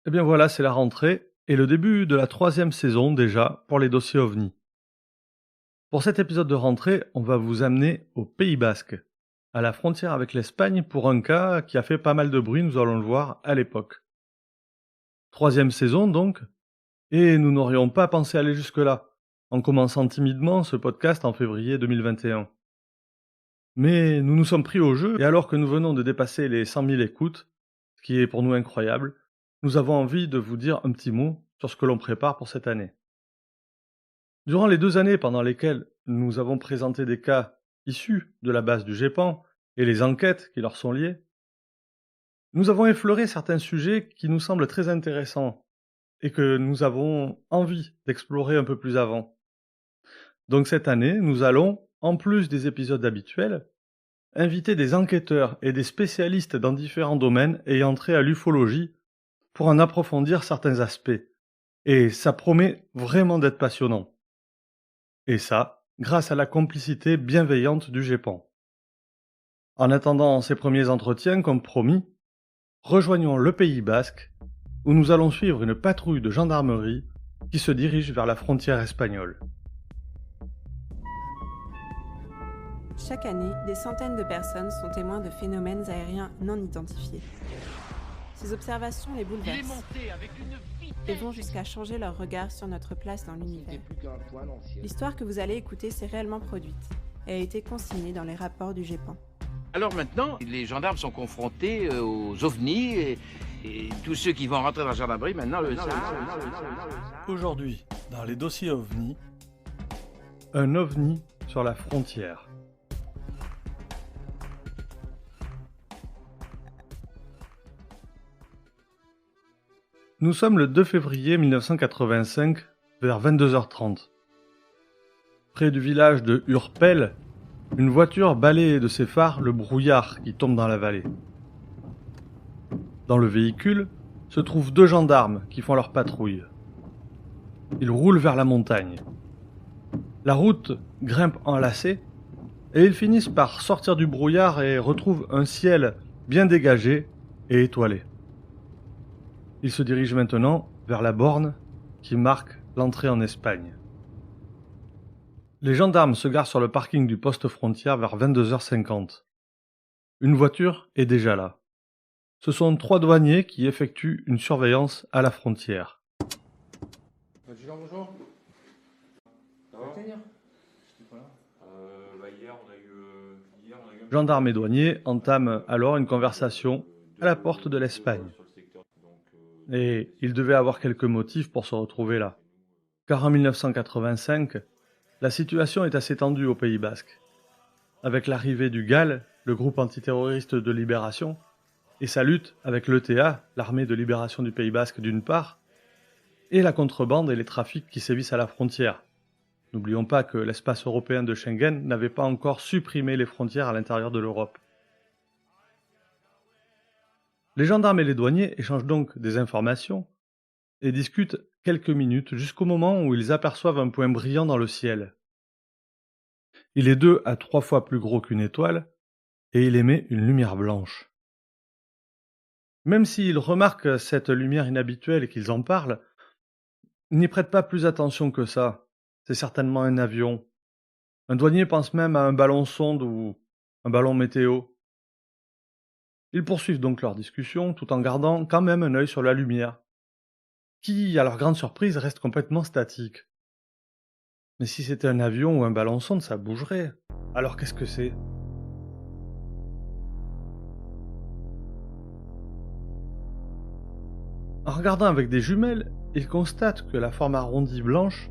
Eh bien voilà, c'est la rentrée et le début de la troisième saison déjà pour les dossiers OVNI. Pour cet épisode de rentrée, on va vous amener au Pays Basque, à la frontière avec l'Espagne pour un cas qui a fait pas mal de bruit, nous allons le voir à l'époque. Troisième saison donc, et nous n'aurions pas pensé aller jusque-là, en commençant timidement ce podcast en février 2021. Mais nous nous sommes pris au jeu et alors que nous venons de dépasser les 100 000 écoutes, ce qui est pour nous incroyable, nous avons envie de vous dire un petit mot sur ce que l'on prépare pour cette année. Durant les 2 années pendant lesquelles nous avons présenté des cas issus de la base du GEPAN et les enquêtes qui leur sont liées, nous avons effleuré certains sujets qui nous semblent très intéressants et que nous avons envie d'explorer un peu plus avant. Donc cette année, nous allons, en plus des épisodes habituels, inviter des enquêteurs et des spécialistes dans différents domaines ayant trait à l'ufologie pour en approfondir certains aspects. Et ça promet vraiment d'être passionnant. Et ça, grâce à la complicité bienveillante du GEPAN. En attendant ces premiers entretiens, comme promis, rejoignons le Pays Basque, où nous allons suivre une patrouille de gendarmerie qui se dirige vers la frontière espagnole. Chaque année, des centaines de personnes sont témoins de phénomènes aériens non identifiés. Ces observations les bouleversent et vont jusqu'à changer leur regard sur notre place dans l'univers. L'histoire que vous allez écouter s'est réellement produite et a été consignée dans les rapports du GEPAN. Alors maintenant, les gendarmes sont confrontés aux ovnis et tous ceux qui vont rentrer dans la gendarmerie maintenant le savent. Aujourd'hui, dans les dossiers OVNI, un OVNI sur la frontière. Nous sommes le 2 février 1985, vers 22h30. Près du village de Urpel, une voiture balaye de ses phares le brouillard qui tombe dans la vallée. Dans le véhicule se trouvent 2 gendarmes qui font leur patrouille. Ils roulent vers la montagne. La route grimpe en lacets et ils finissent par sortir du brouillard et retrouvent un ciel bien dégagé et étoilé. Ils se dirigent maintenant vers la borne qui marque l'entrée en Espagne. Les gendarmes se garent sur le parking du poste frontière vers 22h50. Une voiture est déjà là. Ce sont 3 douaniers qui effectuent une surveillance à la frontière. Adjudant, bonjour. Ça va Hier, Gendarmes et douaniers entament alors une conversation à la porte de l'Espagne. Et ils devaient avoir quelques motifs pour se retrouver là. Car en 1985, la situation est assez tendue au Pays Basque. Avec l'arrivée du GAL, le groupe antiterroriste de libération, et sa lutte avec l'ETA, l'armée de libération du Pays Basque d'une part, et la contrebande et les trafics qui sévissent à la frontière. N'oublions pas que l'espace européen de Schengen n'avait pas encore supprimé les frontières à l'intérieur de l'Europe. Les gendarmes et les douaniers échangent donc des informations et discutent quelques minutes jusqu'au moment où ils aperçoivent un point brillant dans le ciel. Il est 2 à 3 fois plus gros qu'une étoile et il émet une lumière blanche. Même s'ils remarquent cette lumière inhabituelle et qu'ils en parlent, ils n'y prêtent pas plus attention que ça. C'est certainement un avion. Un douanier pense même à un ballon sonde ou un ballon météo. Ils poursuivent donc leur discussion tout en gardant quand même un œil sur la lumière, qui, à leur grande surprise, reste complètement statique. Mais si c'était un avion ou un ballon sonde, ça bougerait. Alors qu'est-ce que c'est ? En regardant avec des jumelles, ils constatent que la forme arrondie blanche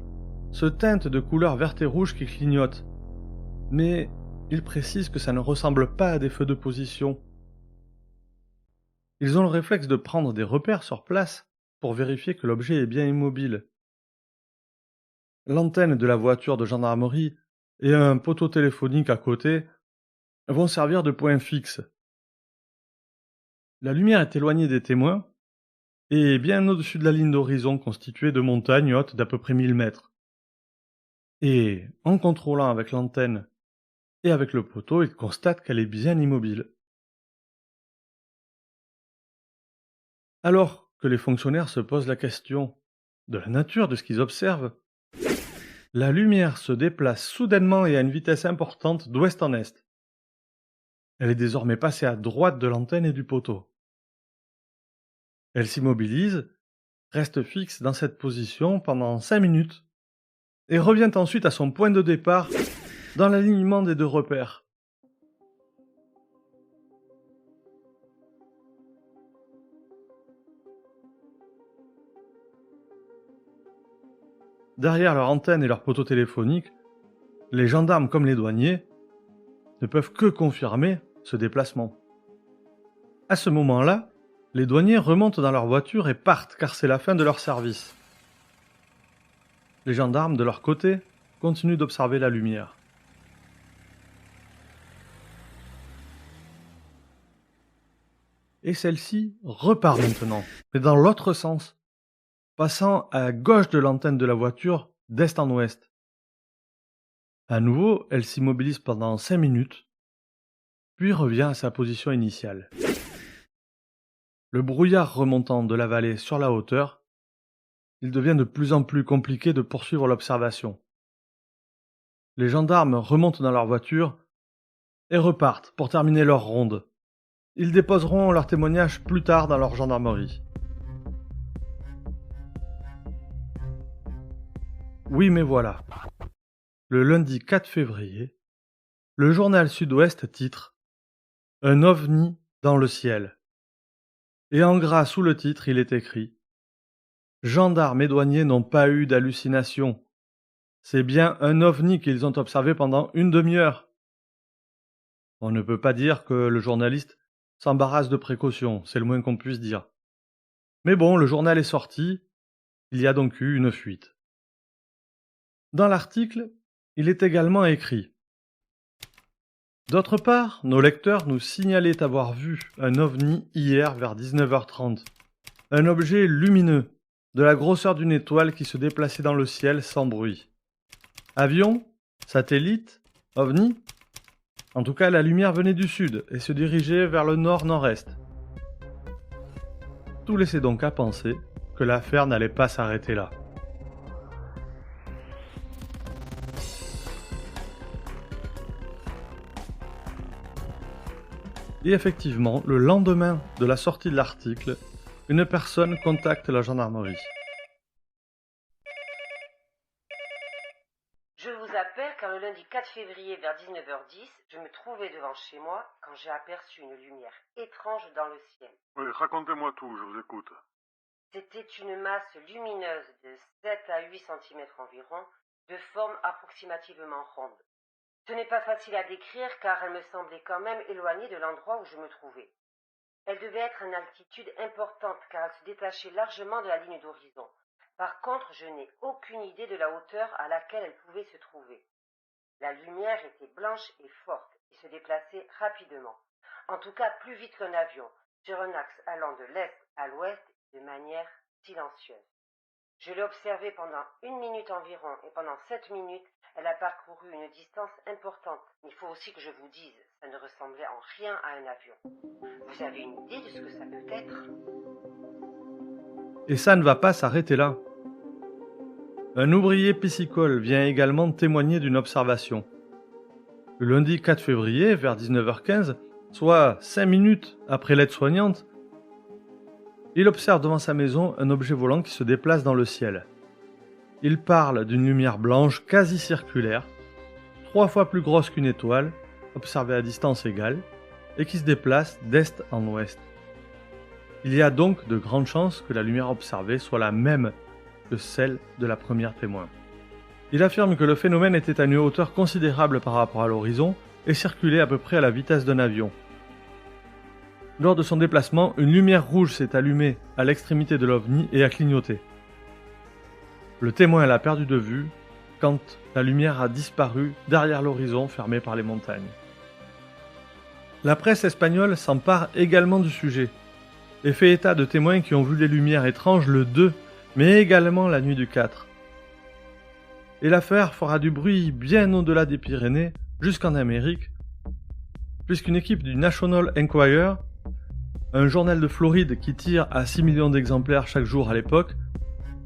se teinte de couleurs verte et rouge qui clignotent. Mais ils précisent que ça ne ressemble pas à des feux de position. Ils ont le réflexe de prendre des repères sur place pour vérifier que l'objet est bien immobile. L'antenne de la voiture de gendarmerie et un poteau téléphonique à côté vont servir de point fixe. La lumière est éloignée des témoins et bien au-dessus de la ligne d'horizon constituée de montagnes hautes d'à peu près 1000 mètres. Et en contrôlant avec l'antenne et avec le poteau, ils constatent qu'elle est bien immobile. Alors que les fonctionnaires se posent la question de la nature de ce qu'ils observent, la lumière se déplace soudainement et à une vitesse importante d'ouest en est. Elle est désormais passée à droite de l'antenne et du poteau. Elle s'immobilise, reste fixe dans cette position pendant 5 minutes et revient ensuite à son point de départ dans l'alignement des deux repères. Derrière leur antenne et leur poteau téléphonique, les gendarmes comme les douaniers ne peuvent que confirmer ce déplacement. À ce moment-là, les douaniers remontent dans leur voiture et partent car c'est la fin de leur service. Les gendarmes, de leur côté, continuent d'observer la lumière. Et celle-ci repart maintenant, mais dans l'autre sens, passant à gauche de l'antenne de la voiture d'est en ouest. À nouveau, elle s'immobilise pendant 5 minutes, puis revient à sa position initiale. Le brouillard remontant de la vallée sur la hauteur, il devient de plus en plus compliqué de poursuivre l'observation. Les gendarmes remontent dans leur voiture et repartent pour terminer leur ronde. Ils déposeront leur témoignage plus tard dans leur gendarmerie. Oui, mais voilà. Le lundi 4 février, le journal Sud-Ouest titre « Un ovni dans le ciel ». Et en gras sous le titre, il est écrit « Gendarmes et douaniers n'ont pas eu d'hallucination. C'est bien un ovni qu'ils ont observé pendant une demi-heure. » On ne peut pas dire que le journaliste s'embarrasse de précaution, c'est le moins qu'on puisse dire. Mais bon, le journal est sorti, il y a donc eu une fuite. Dans l'article, il est également écrit « D'autre part, nos lecteurs nous signalaient avoir vu un ovni hier vers 19h30. Un objet lumineux, de la grosseur d'une étoile qui se déplaçait dans le ciel sans bruit. Avion? Satellite? OVNI? En tout cas, la lumière venait du sud et se dirigeait vers le nord-nord-est. » Tout laissait donc à penser que l'affaire n'allait pas s'arrêter là. Et effectivement, le lendemain de la sortie de l'article, une personne contacte la gendarmerie. Je vous appelle car le lundi 4 février vers 19h10, je me trouvais devant chez moi quand j'ai aperçu une lumière étrange dans le ciel. Oui, racontez-moi tout, je vous écoute. C'était une masse lumineuse de 7 à 8 cm environ, de forme approximativement ronde. Ce n'est pas facile à décrire car elle me semblait quand même éloignée de l'endroit où je me trouvais. Elle devait être à une altitude importante car elle se détachait largement de la ligne d'horizon. Par contre, je n'ai aucune idée de la hauteur à laquelle elle pouvait se trouver. La lumière était blanche et forte et se déplaçait rapidement, en tout cas plus vite qu'un avion, sur un axe allant de l'est à l'ouest de manière silencieuse. Je l'ai observée pendant 1 minute environ et pendant 7 minutes, elle a parcouru une distance importante. Il faut aussi que je vous dise, ça ne ressemblait en rien à un avion. Vous avez une idée de ce que ça peut être ? Et ça ne va pas s'arrêter là. Un ouvrier piscicole vient également témoigner d'une observation. Le lundi 4 février, vers 19h15, soit 5 minutes après l'aide-soignante, il observe devant sa maison un objet volant qui se déplace dans le ciel. Il parle d'une lumière blanche quasi circulaire, 3 fois plus grosse qu'une étoile, observée à distance égale, et qui se déplace d'est en ouest. Il y a donc de grandes chances que la lumière observée soit la même que celle de la première témoin. Il affirme que le phénomène était à une hauteur considérable par rapport à l'horizon et circulait à peu près à la vitesse d'un avion. Lors de son déplacement, une lumière rouge s'est allumée à l'extrémité de l'OVNI et a clignoté. Le témoin l'a perdu de vue quand la lumière a disparu derrière l'horizon fermé par les montagnes. La presse espagnole s'empare également du sujet et fait état de témoins qui ont vu les lumières étranges le 2, mais également la nuit du 4. Et l'affaire fera du bruit bien au-delà des Pyrénées, jusqu'en Amérique, puisqu'une équipe du National Enquirer un journal de Floride qui tire à 6 millions d'exemplaires chaque jour à l'époque,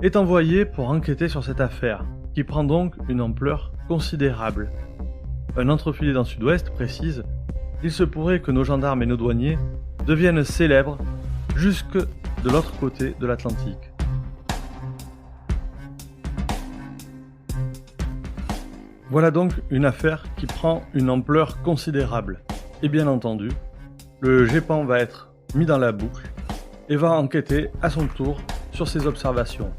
est envoyé pour enquêter sur cette affaire, qui prend donc une ampleur considérable. Un entrefilet dans Sud-Ouest précise « Il se pourrait que nos gendarmes et nos douaniers deviennent célèbres jusque de l'autre côté de l'Atlantique ». Voilà donc une affaire qui prend une ampleur considérable. Et bien entendu, le GEPAN va être mis dans la boucle et va enquêter à son tour sur ces observations.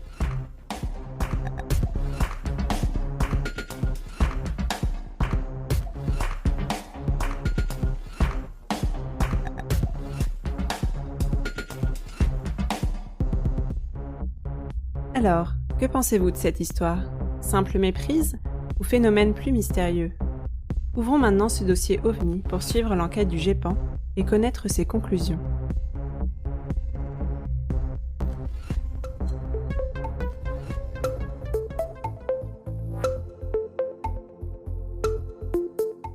Alors, que pensez-vous de cette histoire ? Simple méprise ou phénomène plus mystérieux ? Ouvrons maintenant ce dossier OVNI pour suivre l'enquête du GEPAN et connaître ses conclusions.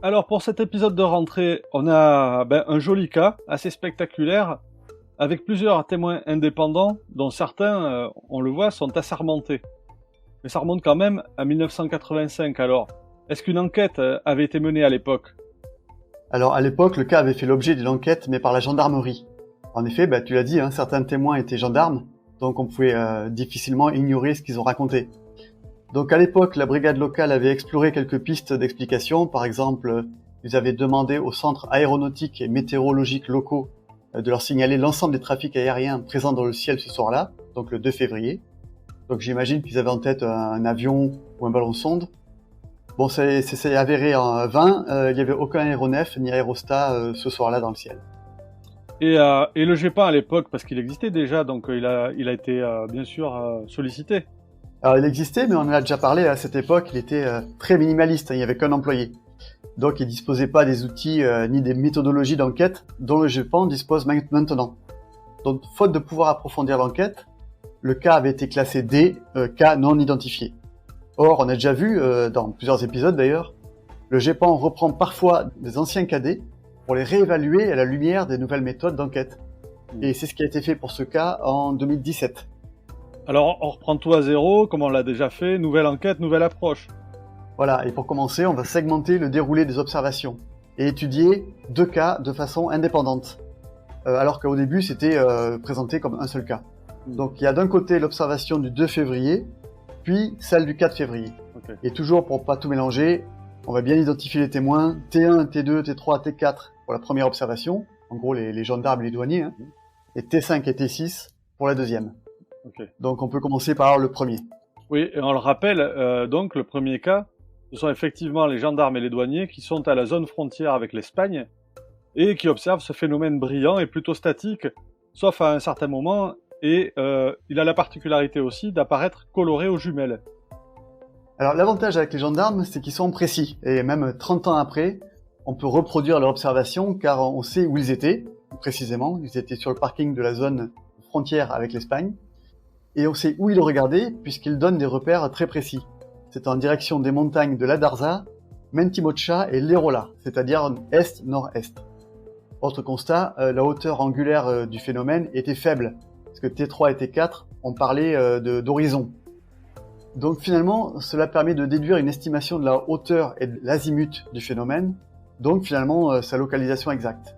Alors pour cet épisode de rentrée, on a un joli cas assez spectaculaire avec plusieurs témoins indépendants dont certains, on le voit, sont assermentés. Mais ça remonte quand même à 1985 alors. Est-ce qu'une enquête avait été menée à l'époque ? Alors à l'époque, le cas avait fait l'objet d'une enquête mais par la gendarmerie. En effet, tu l'as dit, certains témoins étaient gendarmes, donc on pouvait difficilement ignorer ce qu'ils ont raconté. Donc à l'époque, la brigade locale avait exploré quelques pistes d'explication. Par exemple, ils avaient demandé aux centres aéronautiques et météorologiques locaux de leur signaler l'ensemble des trafics aériens présents dans le ciel ce soir-là, donc le 2 février. Donc j'imagine qu'ils avaient en tête un avion ou un ballon sonde. Bon, c'est avéré en vain, il n'y avait aucun aéronef ni aérostat ce soir-là dans le ciel. Et le GEPAN à l'époque, parce qu'il existait déjà, donc il a été bien sûr sollicité. Alors il existait, mais on en a déjà parlé, à cette époque, il était très minimaliste, il n'y avait qu'un employé. Donc il disposait pas des outils ni des méthodologies d'enquête dont le GEPAN dispose maintenant. Donc faute de pouvoir approfondir l'enquête, le cas avait été classé D, cas non identifié. Or, on a déjà vu, dans plusieurs épisodes d'ailleurs, le GEPAN reprend parfois des anciens cadets pour les réévaluer à la lumière des nouvelles méthodes d'enquête. Et c'est ce qui a été fait pour ce cas en 2017. Alors, on reprend tout à zéro, comme on l'a déjà fait, nouvelle enquête, nouvelle approche. Voilà, et pour commencer, on va segmenter le déroulé des observations et étudier 2 cas de façon indépendante, alors qu'au début, c'était présenté comme un seul cas. Donc, il y a d'un côté l'observation du 2 février, puis celle du 4 février. Okay. Et toujours pour pas tout mélanger, on va bien identifier les témoins, T1, T2, T3, T4 pour la première observation, en gros les gendarmes et les douaniers, et T5 et T6 pour la deuxième. Okay. Donc on peut commencer par le premier. Oui, et on le rappelle, donc le premier cas, ce sont effectivement les gendarmes et les douaniers qui sont à la zone frontière avec l'Espagne et qui observent ce phénomène brillant et plutôt statique, sauf à un certain moment, et il a la particularité aussi d'apparaître coloré aux jumelles. Alors l'avantage avec les gendarmes, c'est qu'ils sont précis, et même 30 ans après, on peut reproduire leur observation car on sait où ils étaient, précisément, ils étaient sur le parking de la zone frontière avec l'Espagne, et on sait où ils regardaient puisqu'ils donnent des repères très précis. C'est en direction des montagnes de la Darza, Mentimocha et l'Erola, c'est-à-dire est-nord-est. Autre constat, la hauteur angulaire du phénomène était faible, parce que T3 et T4, on parlait d'horizon. Donc finalement, cela permet de déduire une estimation de la hauteur et de l'azimut du phénomène, donc finalement sa localisation exacte.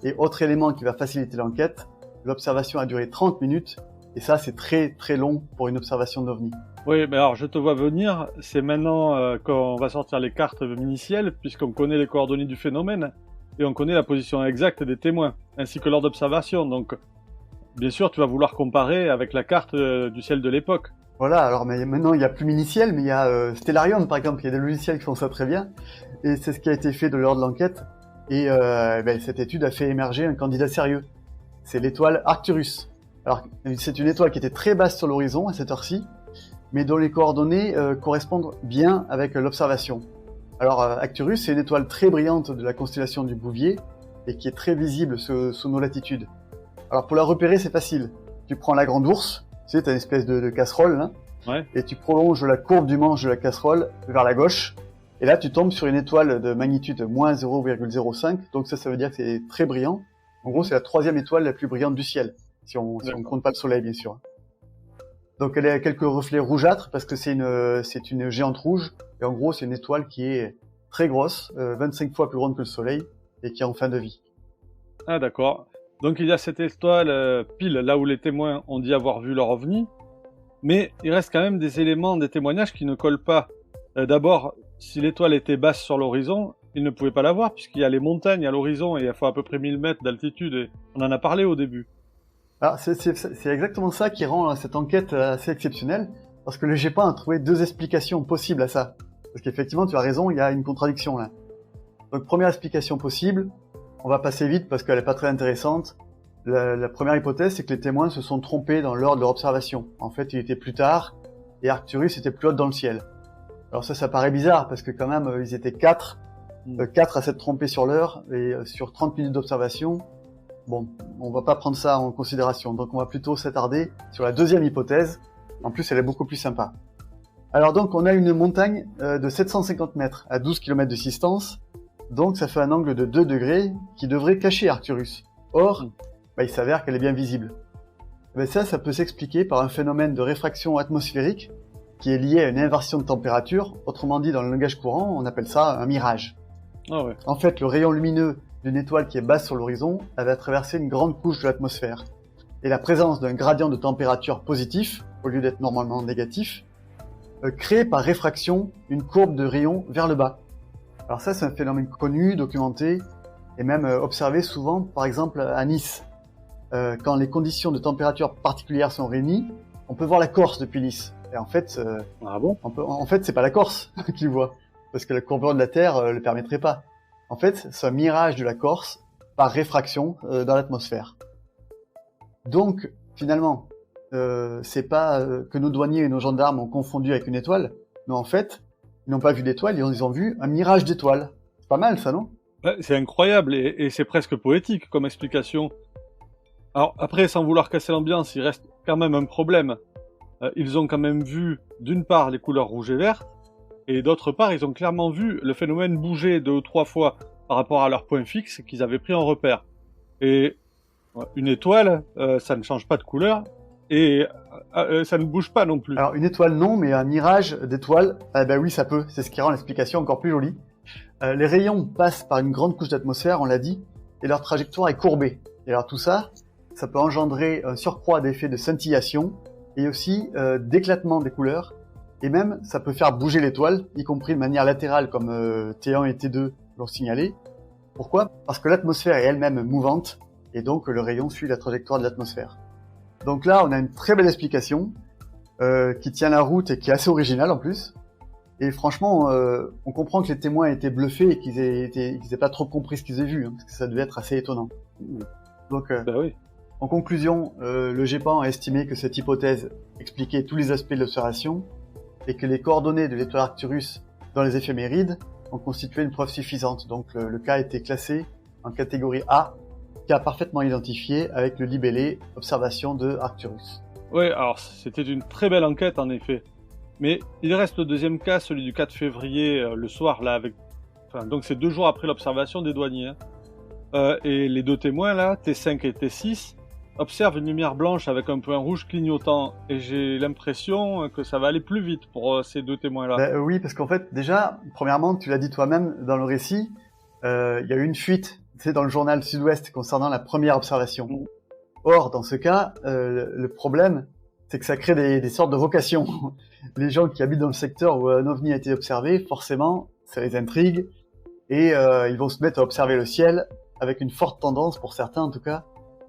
Et autre élément qui va faciliter l'enquête, l'observation a duré 30 minutes, et ça c'est très très long pour une observation d'OVNI. Oui, mais alors je te vois venir, c'est maintenant qu'on va sortir les cartes minicielles, puisqu'on connaît les coordonnées du phénomène, et on connaît la position exacte des témoins, ainsi que l'heure d'observation, donc bien sûr tu vas vouloir comparer avec la carte du ciel de l'époque. Voilà, alors mais maintenant il n'y a plus miniciel, mais il y a Stellarium par exemple, il y a des logiciels qui font ça très bien, et c'est ce qui a été fait de l'heure de l'enquête, et cette étude a fait émerger un candidat sérieux. C'est l'étoile Arcturus. Alors c'est une étoile qui était très basse sur l'horizon à cette heure-ci, mais dont les coordonnées correspondent bien avec l'observation. Alors Arcturus, c'est une étoile très brillante de la constellation du Bouvier, et qui est très visible sous nos latitudes. Alors pour la repérer, c'est facile. Tu prends la grande ours, tu sais, t'as une espèce de casserole, là, ouais. Et tu prolonges la courbe du manche de la casserole vers la gauche, et là tu tombes sur une étoile de magnitude moins 0,05, donc ça veut dire que c'est très brillant, En gros, c'est la troisième étoile la plus brillante du ciel, si on compte pas le soleil, bien sûr. Donc elle a quelques reflets rougeâtres parce que c'est une géante rouge. Et en gros, c'est une étoile qui est très grosse, 25 fois plus grande que le soleil, et qui est en fin de vie. Ah d'accord. Donc il y a cette étoile pile là où les témoins ont dit avoir vu leur ovni, mais il reste quand même des éléments, des témoignages qui ne collent pas. D'abord, si l'étoile était basse sur l'horizon, ils ne pouvaient pas la voir puisqu'il y a les montagnes à l'horizon et il faut à peu près 1000 mètres d'altitude et on en a parlé au début. Alors c'est exactement ça qui rend cette enquête assez exceptionnelle, parce que le GEPAN a trouvé deux explications possibles à ça. Parce qu'effectivement, tu as raison, il y a une contradiction là. Donc première explication possible, on va passer vite parce qu'elle est pas très intéressante. La première hypothèse, c'est que les témoins se sont trompés dans l'heure de leur observation. En fait, il était plus tard et Arcturus était plus haut dans le ciel. Alors ça paraît bizarre parce que quand même, ils étaient 4 à s'être trompés sur l'heure et sur 30 minutes d'observation. Bon, on va pas prendre ça en considération. Donc on va plutôt s'attarder sur la deuxième hypothèse. En plus, elle est beaucoup plus sympa. Alors donc, on a une montagne de 750 mètres à 12 km de distance. Donc ça fait un angle de 2 degrés qui devrait cacher Arcturus. Or, il s'avère qu'elle est bien visible. Mais ça peut s'expliquer par un phénomène de réfraction atmosphérique qui est lié à une inversion de température. Autrement dit, dans le langage courant, on appelle ça un mirage. Ah ouais. En fait, le rayon lumineux d'une étoile qui est basse sur l'horizon, elle va traverser une grande couche de l'atmosphère. Et la présence d'un gradient de température positif, au lieu d'être normalement négatif, crée par réfraction une courbe de rayon vers le bas. Alors ça, c'est un phénomène connu, documenté, et même observé souvent, par exemple, à Nice. Quand les conditions de température particulières sont réunies, on peut voir la Corse depuis Nice. Et en fait, Ah bon? en fait, c'est pas la Corse qu'ils voient, parce que la courbure de la Terre le permettrait pas. En fait, c'est un mirage de la Corse par réfraction dans l'atmosphère. Donc, finalement, c'est pas que nos douaniers et nos gendarmes ont confondu avec une étoile, mais en fait, ils n'ont pas vu d'étoile, ils ont vu un mirage d'étoiles. C'est pas mal, ça, non? Ouais, c'est incroyable et c'est presque poétique comme explication. Alors après, sans vouloir casser l'ambiance, il reste quand même un problème. Ils ont quand même vu, d'une part, les couleurs rouge et vert, et d'autre part, ils ont clairement vu le phénomène bouger 2 ou 3 fois par rapport à leur point fixe qu'ils avaient pris en repère. Et une étoile, ça ne change pas de couleur, et ça ne bouge pas non plus. Alors, une étoile, non, mais un mirage d'étoiles, oui, ça peut. C'est ce qui rend l'explication encore plus jolie. Les rayons passent par une grande couche d'atmosphère, on l'a dit, et leur trajectoire est courbée. Et alors tout ça, ça peut engendrer un surcroît d'effet de scintillation, et aussi d'éclatement des couleurs, et même ça peut faire bouger l'étoile, y compris de manière latérale comme T1 et T2 l'ont signalé. Pourquoi? Parce que l'atmosphère est elle-même mouvante, et donc le rayon suit la trajectoire de l'atmosphère. Donc là, on a une très belle explication qui tient la route et qui est assez originale en plus. Et franchement, on comprend que les témoins étaient bluffés et qu'ils aient pas trop compris ce qu'ils avaient vu, hein, parce que ça devait être assez étonnant. Donc, Oui. en conclusion, le GEPAN a estimé que cette hypothèse expliquait tous les aspects de l'observation et que les coordonnées de l'étoile Arcturus dans les éphémérides ont constitué une preuve suffisante. Donc le cas a été classé en catégorie A, cas parfaitement identifié avec le libellé « Observation de Arcturus ». Oui, alors c'était une très belle enquête en effet. Mais il reste le deuxième cas, celui du 4 février, le soir, là, donc c'est 2 jours après l'observation des douaniers. Et les 2 témoins, là, T5 et T6, observent une lumière blanche avec un point rouge clignotant. Et j'ai l'impression que ça va aller plus vite pour ces 2 témoins-là. Oui, parce qu'en fait, déjà, premièrement, tu l'as dit toi-même dans le récit, il y a eu une fuite, dans le journal Sud-Ouest concernant la première observation. Or, dans ce cas, le problème, c'est que ça crée des sortes de vocations. Les gens qui habitent dans le secteur où un ovni a été observé, forcément, ça les intrigue, et ils vont se mettre à observer le ciel, avec une forte tendance, pour certains en tout cas,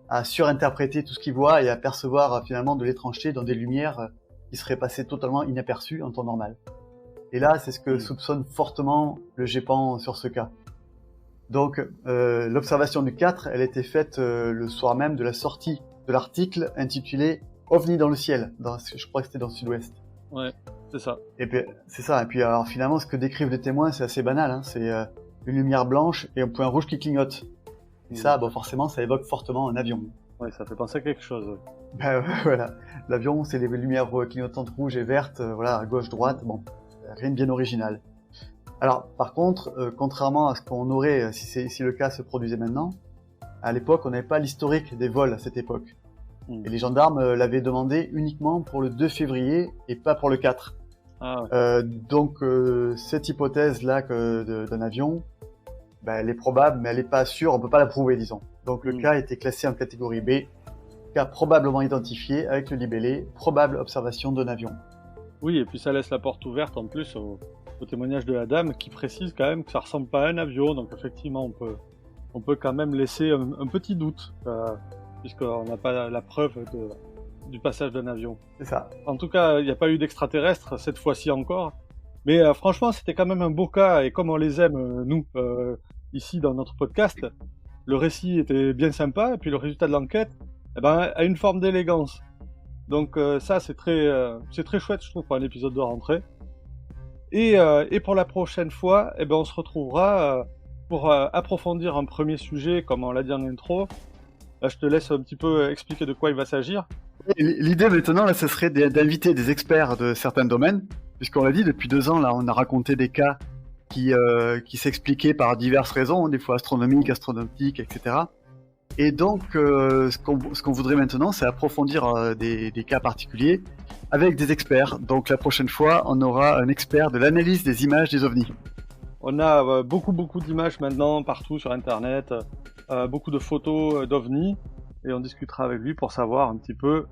à surinterpréter tout ce qu'ils voient et à percevoir finalement de l'étrangeté dans des lumières qui seraient passées totalement inaperçues en temps normal. Et là, c'est ce que soupçonne fortement le GEPAN sur ce cas. Donc, l'observation du 4, elle était faite le soir même de la sortie de l'article intitulé « OVNI dans le ciel », je crois que c'était dans le Sud-Ouest. Ouais, c'est ça. Et puis, c'est ça. Et puis, alors, finalement, ce que décrivent les témoins, c'est assez banal, hein. C'est une lumière blanche et un point rouge qui clignote. Et ça, forcément, ça évoque fortement un avion. Ouais, ça fait penser à quelque chose. Voilà. L'avion, c'est les lumières clignotantes rouges et vertes, à gauche, droite. Bon, rien de bien original. Alors, par contre, contrairement à ce qu'on aurait si le cas se produisait maintenant, À l'époque, on n'avait pas l'historique des vols à cette époque. Et les gendarmes l'avaient demandé uniquement pour le 2 février et pas pour le 4. Ah ouais. Donc cette hypothèse-là d'un avion, elle est probable, mais elle n'est pas sûre, on peut pas la prouver, disons. Donc le cas était classé en catégorie B, cas probablement identifié avec le libellé, probable observation d'un avion. Oui, et puis ça laisse la porte ouverte en plus au témoignage de la dame qui précise quand même que ça ressemble pas à un avion, donc effectivement on peut quand même laisser un petit doute, puisqu'on n'a pas la preuve du passage d'un avion. C'est ça. En tout cas, il n'y a pas eu d'extraterrestres, cette fois-ci encore. Mais franchement, c'était quand même un beau cas, et comme on les aime, nous, ici dans notre podcast, le récit était bien sympa, et puis le résultat de l'enquête a une forme d'élégance. Donc ça, c'est très chouette, je trouve, pour un épisode de rentrée. Et pour la prochaine fois, on se retrouvera pour approfondir un premier sujet, comme on l'a dit en intro. Là, je te laisse un petit peu expliquer de quoi il va s'agir. L'idée maintenant, là, ce serait d'inviter des experts de certains domaines, puisqu'on l'a dit, depuis 2 ans, là, on a raconté des cas qui s'expliquaient par diverses raisons, des fois astronomiques, astronautiques, etc. Et donc, ce qu'on voudrait maintenant, c'est approfondir des cas particuliers avec des experts. Donc, la prochaine fois, on aura un expert de l'analyse des images des ovnis. On a beaucoup d'images maintenant partout sur Internet, beaucoup de photos d'ovnis, et on discutera avec lui pour savoir un petit peu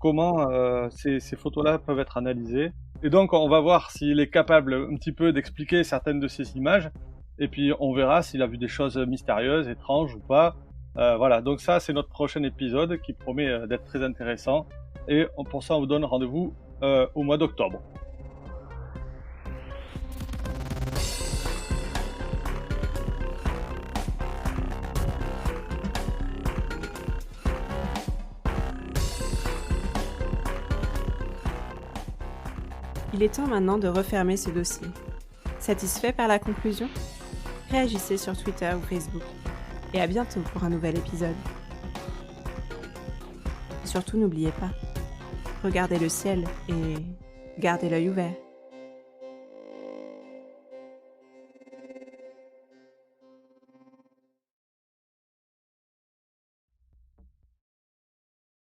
comment ces photos-là peuvent être analysées. Et donc, on va voir s'il est capable un petit peu d'expliquer certaines de ces images, et puis on verra s'il a vu des choses mystérieuses, étranges ou pas. Voilà, donc ça, c'est notre prochain épisode qui promet d'être très intéressant. Et pour ça, on vous donne rendez-vous au mois d'octobre. Il est temps maintenant de refermer ce dossier. Satisfait par la conclusion ? Réagissez sur Twitter ou Facebook. Et à bientôt pour un nouvel épisode. Surtout n'oubliez pas, regardez le ciel et gardez l'œil ouvert.